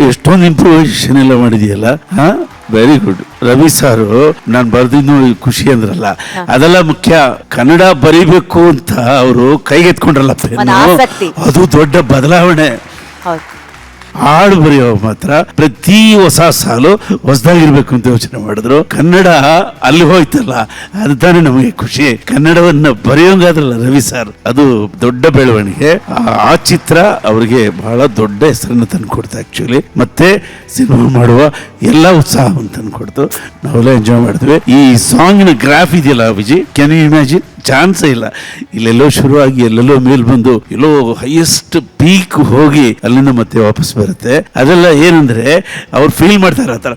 ಎಷ್ಟೊಂದು ಇಂಪ್ರೂವೈಸೇಷನ್ ಎಲ್ಲ ಮಾಡಿದೆಯಲ್ಲ. Very good. Ravi ಸಾರು ನಾನು ಬರ್ದಿದ್ದು ಖುಷಿ ಅಂದ್ರಲ್ಲ, ಅದೆಲ್ಲ ಮುಖ್ಯ. ಕನ್ನಡ ಬರೀಬೇಕು ಅಂತ ಅವರು ಕೈಗೆತ್ಕೊಂಡ್ರಲ್ಲ ಪೆನ್ನು, ಅದು ದೊಡ್ಡ ಬದಲಾವಣೆ. ಹಾಡು ಬರೆಯೋ ಮಾತ್ರ ಪ್ರತಿ ಹೊಸ ಸಾಲು ಹೊಸದಾಗಿರ್ಬೇಕು ಅಂತ ಯೋಚನೆ ಮಾಡಿದ್ರು. ಕನ್ನಡ ಅಲ್ಲಿ ಹೋಯ್ತಲ್ಲ, ಅದು ತಾನೇ ನಮಗೆ ಖುಷಿ. ಕನ್ನಡವನ್ನ ಬರೆಯೋಂಗಾದ್ರಲ್ಲ ರವಿ ಸರ್, ಅದು ದೊಡ್ಡ ಬೆಳವಣಿಗೆ. ಆ ಚಿತ್ರ ಅವ್ರಿಗೆ ಬಹಳ ದೊಡ್ಡ ಹೆಸರನ್ನು ತಂದು ಕೊಡ್ತು ಆಕ್ಚುಲಿ. ಮತ್ತೆ ಸಿನಿಮಾ ಮಾಡುವ ಎಲ್ಲ ಉತ್ಸಾಹವನ್ನು ತಂದು ಕೊಡ್ತು. ನಾವೆಲ್ಲ ಎಂಜಾಯ್ ಮಾಡಿದ್ವಿ. ಈ ಸಾಂಗಿನ ಗ್ರಾಫ್ ಇದೆಯಲ್ಲ ವಿಜಯ್, ಕ್ಯಾನ್ ಯು ಇಮ್ಯಾಜಿನ್? ಚಾನ್ಸೇ ಇಲ್ಲ. ಇಲ್ಲೆಲ್ಲೋ ಶುರುವಾಗಿ ಎಲ್ಲೆಲ್ಲೋ ಮೇಲ್ ಬಂದು ಎಲ್ಲೋ ಹೈಯೆಸ್ಟ್ ಪೀಕ್ ಹೋಗಿ ಅಲ್ಲಿಂದ ಮತ್ತೆ ವಾಪಸ್ ಬರುತ್ತೆ. ಅದೆಲ್ಲ ಏನಂದ್ರೆ ಅವ್ರು ಫೀಲ್ ಮಾಡ್ತಾರೆ ಆ ಥರ,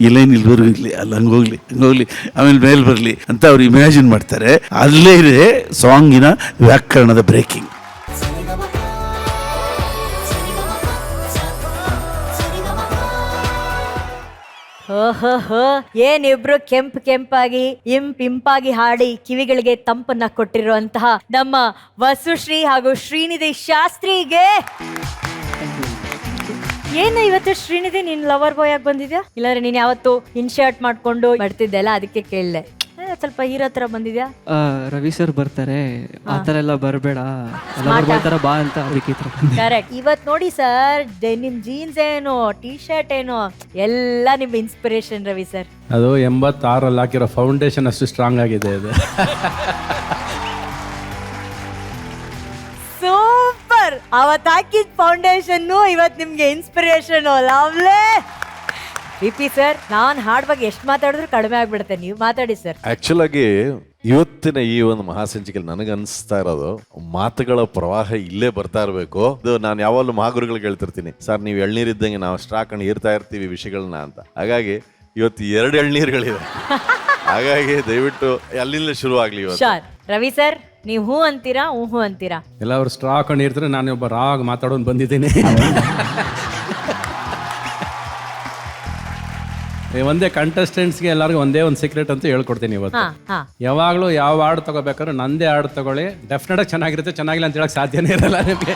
ಇಲ್ಲೇನು ಇಲ್ವರೆಗೂ ಇರಲಿ, ಅಲ್ಲಿ ಹಂಗೋಗ್ಲಿ ಆಮೇಲೆ ಮೇಲ್ ಬರಲಿ ಅಂತ ಅವ್ರು ಇಮ್ಯಾಜಿನ್ ಮಾಡ್ತಾರೆ. ಅಲ್ಲೇ ಇದೆ ಸಾಂಗಿನ ವ್ಯಾಕರಣದ ಬ್ರೇಕಿಂಗ್. ಓಹೋ, ಏನಿಬ್ರು ಕೆಂಪಾಗಿ ಇಂಪಾಗಿ ಹಾಡಿ ಕಿವಿಗಳಿಗೆ ತಂಪನ್ನ ಕೊಟ್ಟಿರುವಂತಹ ನಮ್ಮ ವಸುಶ್ರೀ ಹಾಗೂ ಶ್ರೀನಿಧಿ ಶಾಸ್ತ್ರಿಗೆ. ಏನು ಇವತ್ತು ಶ್ರೀನಿಧಿ ನೀನ್ ಲವರ್ ಬಾಯ್ ಆಗಿ ಬಂದಿದ್ಯಾ? ಇಲ್ಲಾಂದ್ರೆ ನೀನ್ ಯಾವತ್ತು ಇನ್ಶರ್ಟ್ ಮಾಡ್ಕೊಂಡು ಬರ್ತಿದ್ದೆಲ್ಲ, ಅದಕ್ಕೆ ಕೇಳಿದೆ. ಸ್ವಲ್ಪ ಹೀರೋ ತರ ಬಂದಿದ್ಯಾ? ರವಿ ಸರ್ ಬರ್ತಾರೆ, ಆತರ ಎಲ್ಲ ಬರಬೇಡ, ಬಾ ಅಂತ ಅದಕ್ಕೆ. ಕರೆಕ್ಟ್. ಇವತ್ ನೋಡಿ ಸರ್, ನಿಮ್ ಜೀನ್ಸ್ ಏನು, ಟಿ ಶರ್ಟ್ ಏನು, ಎಲ್ಲ ನಿಮ್ ಇನ್ಸ್ಪಿರೇಷನ್ ರವಿ ಸರ್. ಅದು 86 ಹಾಕಿರೋ ಫೌಂಡೇಶನ್ ಅಷ್ಟು ಸ್ಟ್ರಾಂಗ್ ಆಗಿದೆ ಅದು. ಸೂಪರ್. ಅವತ್ ಹಾಕಿದ ಫೌಂಡೇಶನ್ ಇವತ್ ನಿಮ್ಗೆ ಇನ್ಸ್ಪಿರೇಷನ್. ಲವ್ಲೇ. ಪಿ ಸರ್, ನಾನ್ ಹಾಡ್ ಬಗ್ಗೆ ಎಷ್ಟು ಮಾತಾಡಿದ್ರು ಕಡಿಮೆ ಆಗ್ಬಿಡುತ್ತೆ, ನೀವು ಮಾತಾಡಿ ಸರ್. ಆಕ್ಚುಲ್ ಆಗಿ ಇವತ್ತಿನ ಈ ಒಂದು ಮಹಾಸಂಚಿಕೆಯಲ್ಲಿ ನನಗೆ ಅನಿಸ್ತಾ ಇರೋದು, ಮಾತುಗಳ ಪ್ರವಾಹ ಇಲ್ಲೇ ಬರ್ತಾ ಇರಬೇಕು. ಇದು ನಾನು ಯಾವಾಗಲೂ ಮಹಾಗುರುಗಳಿಗೆ ಹೇಳ್ತಿರ್ತೀನಿ, ಸರ್ ನೀವು ಎಳ್ನೀರಿದ್ದಂಗೆ ನಾವು ಅಷ್ಟು ಹಾಕೊಂಡು ಇರ್ತಾ ಇರ್ತೀವಿ ವಿಷಯಗಳನ್ನ ಅಂತ. ಹಾಗಾಗಿ ಇವತ್ತು 2 ಎಳ್ನೀರುಗಳಿವೆ. ಹಾಗಾಗಿ ದಯವಿಟ್ಟು ಅಲ್ಲಿಂದ ಶುರು ಆಗ್ಲಿ ಇವತ್ತು. ರವಿ ಸರ್, ನೀವು ಹೂ ಅಂತೀರಾ, ಹೂ ಅಂತೀರಾ? ಎಲ್ಲ ಅವ್ರು ಸ್ಟ್ರಾ ಹಾಕೊಂಡು ಇರ್ತಾರೆ, ನಾನು ಒಬ್ಬ ರಾಗ್ ಮಾತಾಡೋನು ಬಂದಿದ್ದೀನಿ. ಒಂದೇ ಕಂಟೆಸ್ಟೆಂಟ್ಸ್ಗೆ ಎಲ್ಲರಿಗೂ ಒಂದೇ ಒಂದು ಸೀಕ್ರೆಟ್ ಅಂತ ಹೇಳ್ಕೊಡ್ತೀನಿ ಇವತ್ತು. ಯಾವಾಗಲೂ ಯಾವ ಹಾಡು ತಗೋಬೇಕಾದ್ರೂ ನಂದೇ ಹಾಡು ತಗೊಳ್ಳಿ. ಡೆಫಿನೆಟ್ ಆಗಿ ಚೆನ್ನಾಗಿರುತ್ತೆ, ಚೆನ್ನಾಗಿಲ್ಲ ಅಂತ ಹೇಳಕ್ ಸಾಧ್ಯನೇ ಇರಲ್ಲ ನಿಮಗೆ.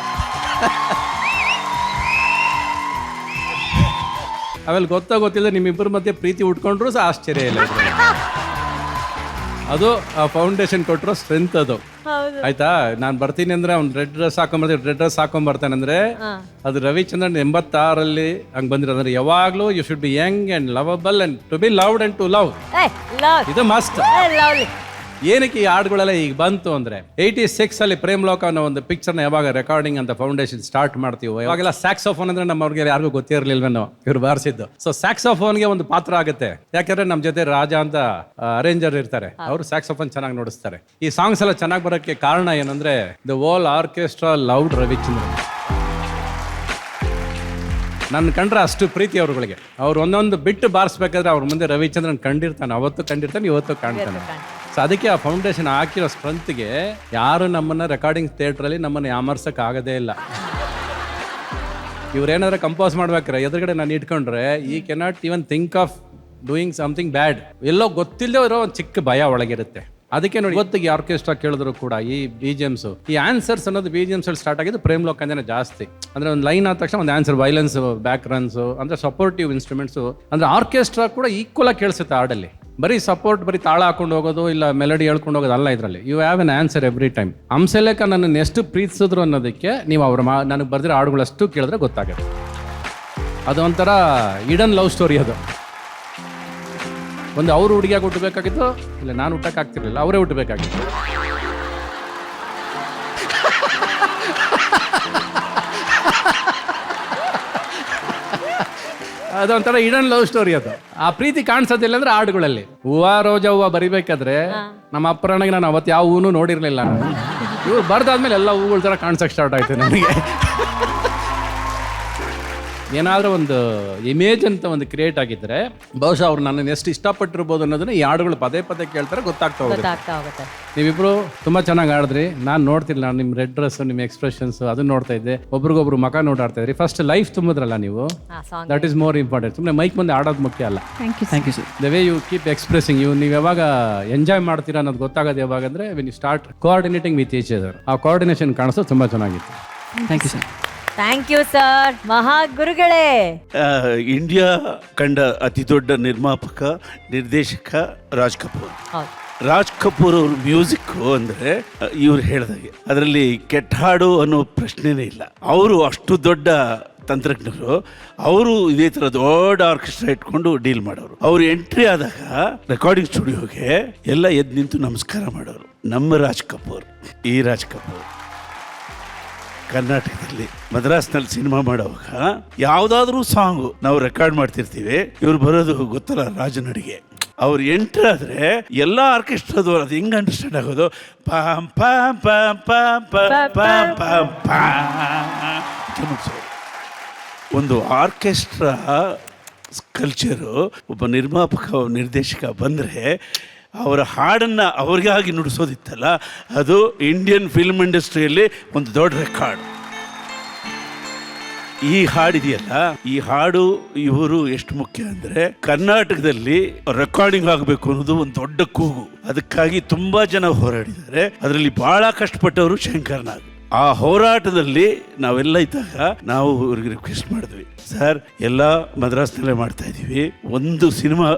ಆಮೇಲೆ ಗೊತ್ತಿಲ್ಲ ನಿಮ್ಮಿಬ್ಬರ ಮಧ್ಯೆ ಪ್ರೀತಿ ಉಟ್ಕೊಂಡ್ರು ಸಹ ಆಶ್ಚರ್ಯ ಇಲ್ಲ. ಅದು ಆ ಫೌಂಡೇಶನ್ ಕೊಟ್ಟಿರೋ ಸ್ಟ್ರೆಂತ್ ಅದು. ಆಯ್ತಾ, ನಾನು ಬರ್ತೀನಿ ಅಂದ್ರೆ ಅವ್ನು ರೆಡ್ ಡ್ರೆಸ್ ಹಾಕೊಂಡ್ಬರ್ತಾನೆ ಅಂದ್ರೆ ಅದು ರವಿಚಂದ್ರನ್ 86 ಹಂಗ್ ಬಂದಿರೋದ್ರೆ ಯಾವಾಗ್ಲೂ you should be young and lovable and to be loved and to love. ಇದು ಮಸ್ಟ್. ಏನಕ್ಕೆ ಈ ಹಾಡುಗಳೆಲ್ಲ ಈಗ ಬಂತು ಅಂದ್ರೆ 86 ಅಲ್ಲಿ ಪ್ರೇಮ್ ಲೋಕ ಅನ್ನೋ ಒಂದು ಪಿಕ್ಚರ್ನ ಯಾವಾಗ ರೆಕಾರ್ಡಿಂಗ್ ಅಂತ ಫೌಂಡೇಶನ್ ಸ್ಟಾರ್ಟ್ ಮಾಡ್ತೀವೋ, ಇವಾಗೆಲ್ಲ ಸ್ಯಾಕ್ಸೋಫೋನ್ ಅಂದ್ರೆ ನಮ್ಮವ್ರಿಗೆ ಯಾರಿಗೂ ಗೊತ್ತಿರಲಿಲ್ವೇನೋ, ಇವ್ರು ಬಾರಿಸಿದ್ದು. ಸೊ ಸ್ಯಾಕ್ಸೋಫೋನ್ಗೆ ಒಂದು ಪಾತ್ರ ಆಗುತ್ತೆ, ಯಾಕಂದ್ರೆ ನಮ್ಮ ಜೊತೆ ರಾಜ ಅಂತ ಅರೇಂಜರ್ ಇರ್ತಾರೆ, ಅವರು ಸ್ಯಾಕ್ಸೋಫೋನ್ ಚೆನ್ನಾಗಿ ನುಡಿಸ್ತಾರೆ. ಈ ಸಾಂಗ್ಸ್ ಎಲ್ಲ ಚೆನ್ನಾಗಿ ಬರೋಕ್ಕೆ ಕಾರಣ ಏನಂದ್ರೆ the whole orchestra loved Ravichandran. ನನ್ನ ಕಂಡ್ರೆ ಅಷ್ಟು ಪ್ರೀತಿ ಅವ್ರುಗಳಿಗೆ. ಅವ್ರು ಒಂದೊಂದು ಬಿಟ್ಟು ಬಾರಿಸ್ಬೇಕಾದ್ರೆ ಅವ್ರ ಮುಂದೆ ರವಿಚಂದ್ರನ್ ಕಂಡಿರ್ತಾನೆ, ಅವತ್ತು ಕಂಡಿರ್ತಾನೆ, ಇವತ್ತು ಕಾಣ್ತಾನೆ. ಸೊ ಅದಕ್ಕೆ ಆ ಫೌಂಡೇಶನ್ ಹಾಕಿರೋ ಸ್ಟ್ರೆಂತ್ಗೆ ಯಾರು ನಮ್ಮನ್ನ ರೆಕಾರ್ಡಿಂಗ್ ಥಿಯೇಟ್ರಲ್ಲಿ ನಮ್ಮನ್ನು ಯಾಮರ್ಸಕ್ ಆಗೋದೇ ಇಲ್ಲ. ಇವ್ರೇನಾದ್ರು ಕಂಪೋಸ್ ಮಾಡ್ಬೇಕಾರೆ ಎದುರುಗಡೆ ನಾನು ಇಟ್ಕೊಂಡ್ರೆ ಈ cannot even think of doing something bad. ಎಲ್ಲೋ ಗೊತ್ತಿಲ್ಲದೆ ಇರೋ ಒಂದು ಚಿಕ್ಕ ಭಯ ಒಳಗಿರುತ್ತೆ. ಅದಕ್ಕೆ ನೋಡಿ ಇವತ್ತಿಗೆ ಆರ್ಕೆಸ್ಟ್ರಾ ಕೇಳಿದ್ರು ಕೂಡ ಈ BGMs, ಈ ಆನ್ಸರ್ಸ್ ಅನ್ನೋದು BGMs ಅಲ್ಲಿ ಸ್ಟಾರ್ಟ್ ಆಗಿದ್ದು ಪ್ರೇಮ್ ಲೋಕ ಅಂತಾನೆ ಜಾಸ್ತಿ. ಅಂದ್ರೆ ಒಂದು ಲೈನ್ ಆದ ತಕ್ಷಣ ಒಂದು ಆನ್ಸರ್, ವೈಲೆನ್ಸ್, ಬ್ಯಾಕ್ ರನ್ಸ್, ಅಂದ್ರೆ ಸಪೋರ್ಟಿವ್ ಇನ್ಸ್ಟ್ರೂಮೆಂಟ್ಸ್. ಅಂದ್ರೆ ಆರ್ಕೆಸ್ಟ್ರಾ ಕೂಡ ಈಕ್ವಲ್ ಆಗಿ ಕೇಳಿಸುತ್ತೆ ಹಾಡಲ್ಲಿ. ಬರೀ ಸಪೋರ್ಟ್, ಬರೀ ತಾಳ ಹಾಕೊಂಡು ಹೋಗೋದು ಇಲ್ಲ ಮೆಲಡಿ ಹೇಳ್ಕೊಂಡು ಹೋಗೋದು ಅಲ್ಲ ಇದರಲ್ಲಿ. You have an answer every time. Hamsalekha ನನ್ನನ್ನು ಎಷ್ಟು ಪ್ರೀತಿಸಿದ್ರು ಅನ್ನೋದಕ್ಕೆ ನೀವು ಅವ್ರ ನನಗೆ ಬರ್ದಿರೋ ಹಾಡುಗಳಷ್ಟು ಕೇಳಿದ್ರೆ ಗೊತ್ತಾಗುತ್ತೆ. ಅದು ಒಂಥರ ಇಡನ್ ಲವ್ ಸ್ಟೋರಿ. ಅದು ಒಂದು ಅವರು ಹುಡುಗಿಯಾಗಿ ಹುಟ್ಟಬೇಕಾಗಿತ್ತು, ಇಲ್ಲ ನಾನು ಹುಟ್ಟಕ್ಕಾಗ್ತಿರ್ಲಿಲ್ಲ, ಅವರೇ ಹುಟ್ಟಬೇಕಾಗಿತ್ತು. ಅದೊಂಥರ ಇಡನ್ ಲವ್ ಸ್ಟೋರಿ. ಅದು ಆ ಪ್ರೀತಿ ಕಾಣಿಸೋದಿಲ್ಲ ಅಂದ್ರೆ ಹಾಡುಗಳಲ್ಲಿ. ಹೂವ ರೋಜಾ ಹೂವ ಬರಿಬೇಕಾದ್ರೆ ನಮ್ಮ ಅಪ್ಪರಣಗೆ ನಾನು ಅವತ್ತು ಯಾವ ಹೂನು ನೋಡಿರ್ಲಿಲ್ಲ. ಇವ್ರು ಬರ್ದಾದ್ಮೇಲೆ ಎಲ್ಲ ಹೂಗಳ ತರ ಕಾಣಿಸಕ್ ಸ್ಟಾರ್ಟ್ ಆಯ್ತು ನನಗೆ. ಏನಾದರೂ ಒಂದು ಇಮೇಜ್ ಅಂತ ಒಂದು ಕ್ರಿಯೇಟ್ ಆಗಿದ್ರೆ ಬಹುಶಃ ಅವ್ರು ನನ್ನನ್ನು ಎಷ್ಟು ಇಷ್ಟಪಟ್ಟಿರ್ಬೋದು ಅನ್ನೋದನ್ನ ಈ ಹಾಡುಗಳು ಪದೇ ಪದೇ ಕೇಳ್ತಾರೆ, ಗೊತ್ತಾಗ್ತಾ ಹೋಗುತ್ತೆ. ನೀವಿಬ್ರು ತುಂಬಾ ಚೆನ್ನಾಗಿ ಆಡಿದ್ರಿ. ನಾನು ನೋಡ್ತಿಲ್ಲ, ನಿಮ್ಮ ರೆಡ್ ಡ್ರೆಸ್, ನಿಮ್ಮ ಎಕ್ಸ್ಪ್ರೆಷನ್ಸ್ ಅದನ್ನ ನೋಡ್ತಾ ಇದ್ದೆ. ಒಬ್ರಿಗೊಬ್ರು ಮಕ ನೋಡಾಡ್ತಾ ಇದ್ರಿ. ಫಸ್ಟ್ ಲೈಫ್ ತುಂಬಿದ್ರಲ್ಲ ನೀವು, ದಟ್ ಈಸ್ ಮೋರ್ ಇಂಪಾರ್ಟೆಂಟ್. ಸುಮ್ಮನೆ ಮೈಕ್ ಮುಂದೆ ಆಡೋದು ಮುಖ್ಯ ಅಲ್ಲ. Thank you sir. The way you keep expressing, ನೀವು ಯಾವಾಗ ಎಂಜಾಯ್ ಮಾಡ್ತೀರಾ ಅನ್ನೋದು ಗೊತ್ತಾಗೋದು ಯಾವಾಗ ಅಂದ್ರೆ when you start coordinating with each other. ಆ ಕೋಆರ್ಡಿನೇಷನ್ ಕಾಣಿಸೋದು ತುಂಬಾ ಚೆನ್ನಾಗಿತ್ತು. Thank you sir. Thank you sir. ಮಹಾಗುರುಗಳೇ. ಇಂಡಿಯಾ ಕಂಡ ಅತಿ ದೊಡ್ಡ ನಿರ್ಮಾಪಕ ನಿರ್ದೇಶಕ ರಾಜ್ ಕಪೂರ್. ಹೌದು. ರಾಜ್ ಕಪೂರ್ ಅವ್ರ ಮ್ಯೂಸಿಕ್ ಅಂದ್ರೆ ಇವ್ರು ಹೇಳ್ದಾಗೆ ಅದರಲ್ಲಿ ಕೆಟ್ಟ ಹಾಡು ಅನ್ನೋ ಪ್ರಶ್ನೆನೇ ಇಲ್ಲ. ಅವರು ಅಷ್ಟು ದೊಡ್ಡ ತಂತ್ರಜ್ಞರು. ಅವರು ಇದೇ ತರ ದೊಡ್ಡ ಆರ್ಕೆಸ್ಟ್ರಾ ಇಟ್ಕೊಂಡು ಡೀಲ್ ಮಾಡೋರು. ಅವ್ರು ಎಂಟ್ರಿ ಆದಾಗ ರೆಕಾರ್ಡಿಂಗ್ ಸ್ಟುಡಿಯೋಗೆ ಎಲ್ಲ ಎದ್ದು ನಿಂತು ನಮಸ್ಕಾರ ಮಾಡೋರು. ನಮ್ಮ ರಾಜ್ ಕಪೂರ್, ಈ ರಾಜ್ ಕಪೂರ್ ಕರ್ನಾಟಕದಲ್ಲಿ ಮದ್ರಾಸ್ನಲ್ಲಿ ಸಿನಿಮಾ ಮಾಡುವಾಗ ಯಾವ್ದಾದ್ರೂ ಸಾಂಗು ನಾವು ರೆಕಾರ್ಡ್ ಮಾಡ್ತಿರ್ತೀವಿ, ಇವ್ರು ಬರೋದು ಗೊತ್ತಲ್ಲ ರಾಜನಡಿಗೆ. ಅವ್ರು ಎಂಟ್ರ್ ಆದ್ರೆ ಎಲ್ಲ ಆರ್ಕೆಸ್ಟ್ರಾದವ್ರು ಅದು ಹೆಂಗ್ ಅಂಡರ್ಸ್ಟ್ಯಾಂಡ್ ಆಗೋದು, ಪಾಂ ಪಾಂ ಪಾಂ ಪಾಂ ಪಾಂ ಪಾಂ ಪಾಂ ಪಾಂ. ಒಂದು ಆರ್ಕೆಸ್ಟ್ರಾ ಕಲ್ಚರು, ಒಬ್ಬ ನಿರ್ಮಾಪಕ ನಿರ್ದೇಶಕ ಬಂದರೆ ಅವರ ಹಾಡನ್ನು ಅವ್ರಿಗಾಗಿ ನುಡಿಸೋದಿತ್ತಲ್ಲ, ಅದು ಇಂಡಿಯನ್ ಫಿಲ್ಮ್ ಇಂಡಸ್ಟ್ರಿಯಲ್ಲಿ ಒಂದು ದೊಡ್ಡ ರೆಕಾರ್ಡ್. ಈ ಹಾಡಿದೆಯಲ್ಲ, ಈ ಹಾಡು ಇವರು ಎಷ್ಟು ಮುಖ್ಯ ಅಂದರೆ ಕರ್ನಾಟಕದಲ್ಲಿ ರೆಕಾರ್ಡಿಂಗ್ ಆಗಬೇಕು ಅನ್ನೋದು ಒಂದು ದೊಡ್ಡ ಕೂಗು. ಅದಕ್ಕಾಗಿ ತುಂಬಾ ಜನ ಹೋರಾಡಿದ್ದಾರೆ. ಅದರಲ್ಲಿ ಬಹಳ ಕಷ್ಟಪಟ್ಟವರು ಶಂಕರ್ನಾಗ್. ಆ ಹೋರಾಟದಲ್ಲಿ ನಾವೆಲ್ಲ ಇದ್ದಾಗ ನಾವು ಇವ್ರಿಗೆ ರಿಕ್ವೆಸ್ಟ್ ಮಾಡಿದ್ವಿ, ಸರ್ ಎಲ್ಲ ಮದ್ರಾಸ್ನಲ್ಲೇ ಮಾಡ್ತಾ ಇದ್ದೀವಿ, ಒಂದು ಸಿನಿಮಾ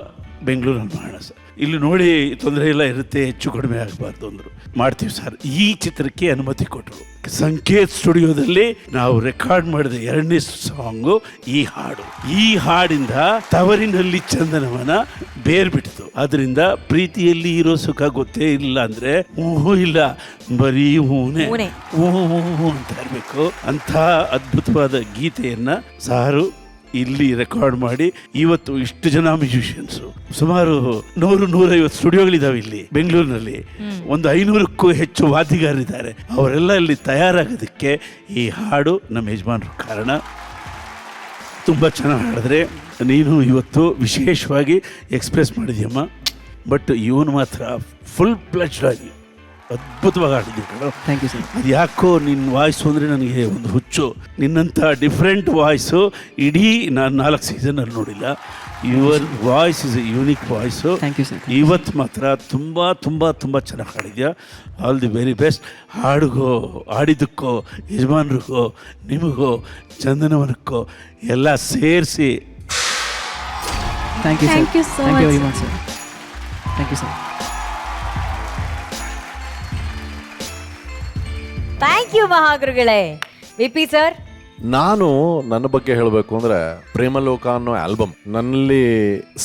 ಬೆಂಗಳೂರಲ್ಲಿ ಮಾಡೋಣ ಸರ್, ಇಲ್ಲಿ ನೋಡಿ ತೊಂದರೆ ಎಲ್ಲ ಇರುತ್ತೆ, ಹೆಚ್ಚು ಕಡಿಮೆ ಆಗಬಾರ್ದು ಅಂದರು. ಮಾಡ್ತೀವಿ ಸರ್. ಈ ಚಿತ್ರಕ್ಕೆ ಅನುಮತಿ ಕೊಟ್ಟರು. ಸಂಕೇತ್ ಸ್ಟುಡಿಯೋದಲ್ಲಿ ನಾವು ರೆಕಾರ್ಡ್ ಮಾಡಿದ 2ನೇ ಸಾಂಗು ಈ ಹಾಡು. ಈ ಹಾಡಿಂದ ತವರಿನಲ್ಲಿ ಚಂದನವನ ಬೇರ್ ಬಿಟ್ಟಿತು. ಅದರಿಂದ ಪ್ರೀತಿಯಲ್ಲಿ ಇರೋ ಸುಖ ಗೊತ್ತೇ ಇಲ್ಲ ಅಂದ್ರೆ ಹೂ ಇಲ್ಲ, ಬರೀ ಹೂನೆ ಹೂ ಅಂತ ಇರಬೇಕು. ಅಂಥ ಅದ್ಭುತವಾದ ಗೀತೆಯನ್ನ ಸಾರು ಇಲ್ಲಿ ರೆಕಾರ್ಡ್ ಮಾಡಿ ಇವತ್ತು ಇಷ್ಟು ಜನ ಮ್ಯೂಸಿಷಿಯನ್ಸು, ಸುಮಾರು 100-150 ಸ್ಟುಡಿಯೋಗಳಿದಾವೆ ಇಲ್ಲಿ ಬೆಂಗಳೂರಿನಲ್ಲಿ. ಒಂದು 500ಕ್ಕೂ ಹೆಚ್ಚು ವಾದ್ಯಗಾರರಿದ್ದಾರೆ. ಅವರೆಲ್ಲ ಇಲ್ಲಿ ತಯಾರಾಗೋದಕ್ಕೆ ಈ ಹಾಡು ನಮ್ಮ ಯಜಮಾನರು ಕಾರಣ. ತುಂಬ ಚೆನ್ನಾಗಿ ಹಾಡಿದ್ರೆ. ನೀನು ಇವತ್ತು ವಿಶೇಷವಾಗಿ ಎಕ್ಸ್ಪ್ರೆಸ್ ಮಾಡಿದ್ಯಮ್ಮ. ಬಟ್ ಇವನು ಮಾತ್ರ ಫುಲ್ ಫ್ಲೆಜ್ಡ್ ಆಗಿ ಅದ್ಭುತವಾಗಿ ಹಾಡಿದ್ದೀವಿ. Thank you sir. ಅದು ಯಾಕೋ ನಿನ್ನ ವಾಯ್ಸು ಅಂದರೆ ನನಗೆ ಒಂದು ಹುಚ್ಚು. ನಿನ್ನಂಥ ಡಿಫ್ರೆಂಟ್ ವಾಯ್ಸು ಇಡೀ ನಾನು 4 ಸೀಸನಲ್ಲಿ ನೋಡಿಲ್ಲ. Your voice is a unique voice. Thank you sir. ಇವತ್ತು ಮಾತ್ರ ತುಂಬ ತುಂಬ ತುಂಬ ಚೆನ್ನಾಗಿ ಹಾಡಿದ್ಯಾ. All the very best. ಹಾಡಿಗೋ, ಹಾಡಿದ್ದಕ್ಕೋ, ಯಜಮಾನ್ರಿಗೋ, ನಿಮಗೋ, ಚಂದನವನಕ್ಕೋ ಎಲ್ಲ ಸೇರಿಸಿ thank you sir. Thank you so thank you much. Very much sir. Thank you sir. Thank you ಮಹಾಗುರುಗಳೇ. VP sir. ನಾನು ನನ್ನ ಬಗ್ಗೆ ಹೇಳಬೇಕು ಅಂದ್ರೆ ಪ್ರೇಮಲೋಕ ಅನ್ನೋ ಆಲ್ಬಮ್ ನನ್ನಲ್ಲಿ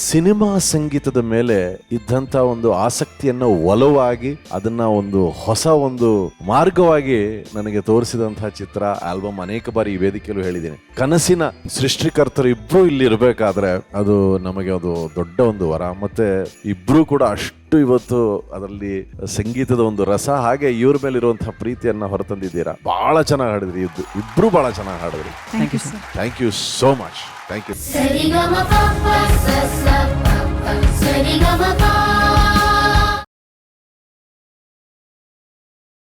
ಸಿನಿಮಾ ಸಂಗೀತದ ಮೇಲೆ ಇದ್ದಂತ ಒಂದು ಆಸಕ್ತಿಯನ್ನ ಒಲವಾಗಿ ಅದನ್ನ ಒಂದು ಹೊಸ ಒಂದು ಮಾರ್ಗವಾಗಿ ನನಗೆ ತೋರಿಸಿದಂತಹ ಚಿತ್ರ ಆಲ್ಬಮ್. ಅನೇಕ ಬಾರಿ ಈ ವೇದಿಕೆಯಲ್ಲೂ ಹೇಳಿದ್ದೀನಿ, ಕನಸಿನ ಸೃಷ್ಟಿಕರ್ತರು ಇಬ್ರು ಇಲ್ಲಿ ಇರಬೇಕಾದ್ರೆ ಅದು ನಮಗೆ ಅದು ದೊಡ್ಡ ಒಂದು ವರ. ಮತ್ತೆ ಇಬ್ರು ಕೂಡ ಅಷ್ಟು ಇವತ್ತು ಅದರಲ್ಲಿ ಸಂಗೀತದ ಒಂದು ರಸ ಹಾಗೆ ಇವ್ರ ಮೇಲೆ ಇರುವಂತಹ ಪ್ರೀತಿಯನ್ನ ಹೊರತಂದಿದ್ದೀರಾ. ಬಹಳ ಚೆನ್ನಾಗಿ ಹಾಡಿದ್ರಿ, ಇಬ್ರು ಬಹಳ ಚೆನ್ನಾಗಿ ಹಾಡಿದ್ರಿ. Thank you sir. Thank you so much. Thank you. Sa-ri-ga-ma-pa-pa, sa-sa